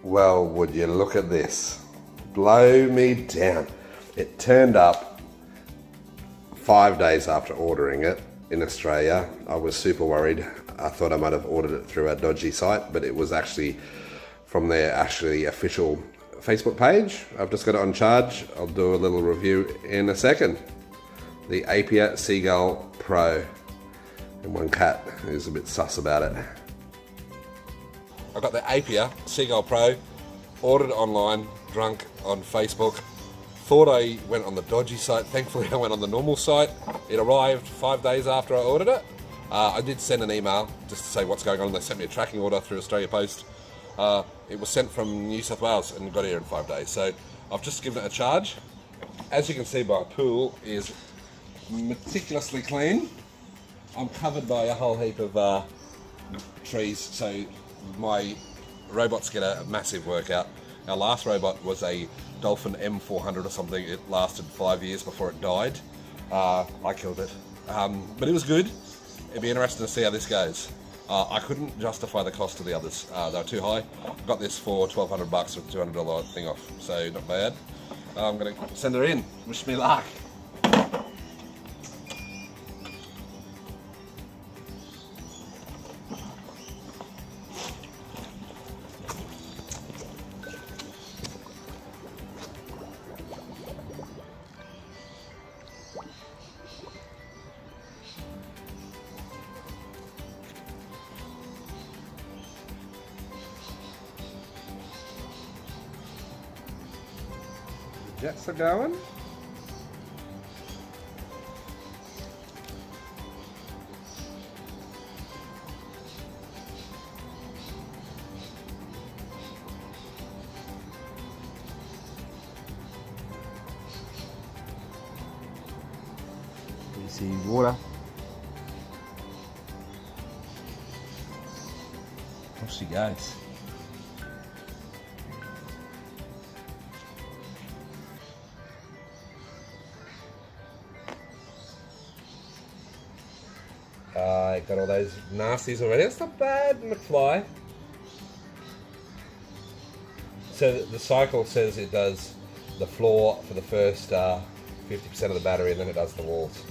Well, would you look at this? Blow me down. It turned up 5 days after ordering it in Australia. I was super worried. I thought I might have ordered it through a dodgy site, but it was actually from their official Facebook page. I've just got it on charge. I'll do a little review in a second. The Aiper Seagull Pro. And one cat is a bit sus about it. I've got the Aiper Seagull Pro, ordered it online, drunk on Facebook. Thought I went on the dodgy site. Thankfully I went on the normal site. It arrived 5 days after I ordered it. I did send an email just to say what's going on. They sent me a tracking order through Australia Post. It was sent from New South Wales and got here in 5 days. So I've just given it a charge. As you can see, my pool is meticulously clean. I'm covered by a whole heap of trees, so my robots get a massive workout. Our last robot was a Dolphin M400 or something. It lasted 5 years before it died. I killed it, but it was good. It'd be interesting to see how this goes. I couldn't justify the cost of the others. They were too high. Got this for $1,200 with $200 thing off, so not bad. I'm gonna send her in. Wish me luck. Jets are going. You see water. Off she goes. Got all those nasties already. That's not bad, McFly. So the cycle says it does the floor for the first 50% of the battery, and then it does the walls.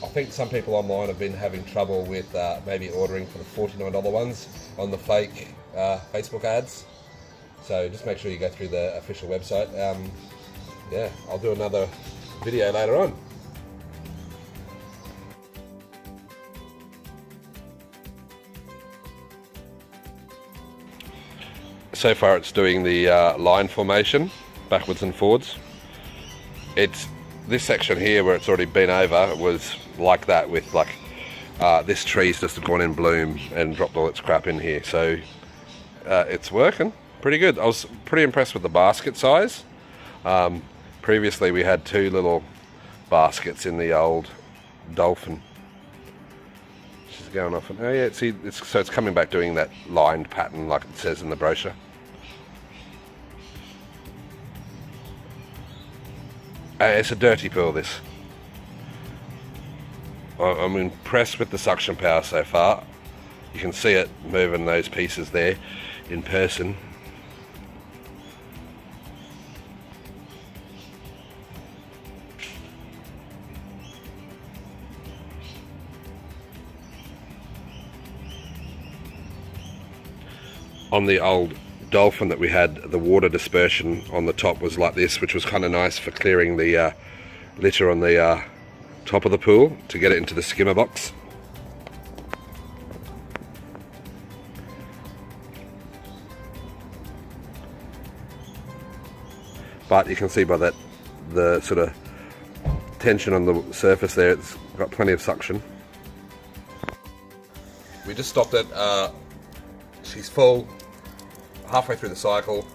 I think some people online have been having trouble with maybe ordering for the $49 ones on the fake Facebook ads. So just make sure you go through the official website. Yeah, I'll do another video later on. So far it's doing the line formation, backwards and forwards. It's this section here where it's already been over was like that, with like this tree's just gone in bloom and dropped all its crap in here. So it's working pretty good. I was pretty impressed with the basket size. Previously we had two little baskets in the old Dolphin. She's going off, and oh yeah, see, so it's coming back doing that lined pattern like it says in the brochure. It's a dirty pool, this. I'm impressed with the suction power so far. You can see it moving those pieces there in person. On the old Dolphin that we had, the water dispersion on the top was like this, which was kind of nice for clearing the litter on the top of the pool to get it into the skimmer box. But you can see by that, the sort of tension on the surface there, it's got plenty of suction. We just stopped it. She's full. Halfway through the cycle,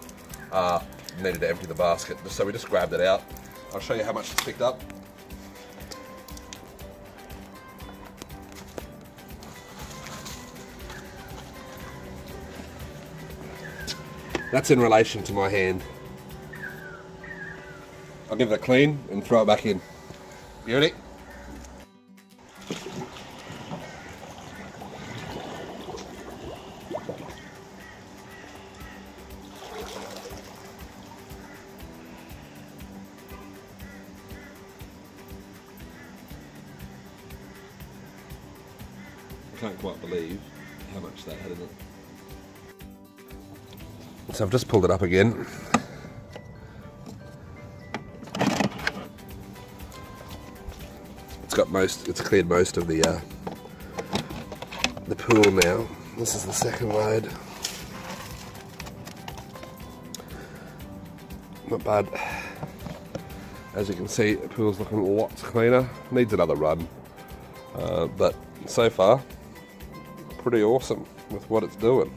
needed to empty the basket, so we just grabbed it out. I'll show you how much it's picked up. That's in relation to my hand. I'll give it a clean and throw it back in. You ready? can't quite believe how much that had in it. So I've just pulled it up again. It's cleared most of the pool now. This is the second load. Not bad. As you can see, the pool's looking lots cleaner. Needs another run, but so far, pretty awesome with what it's doing.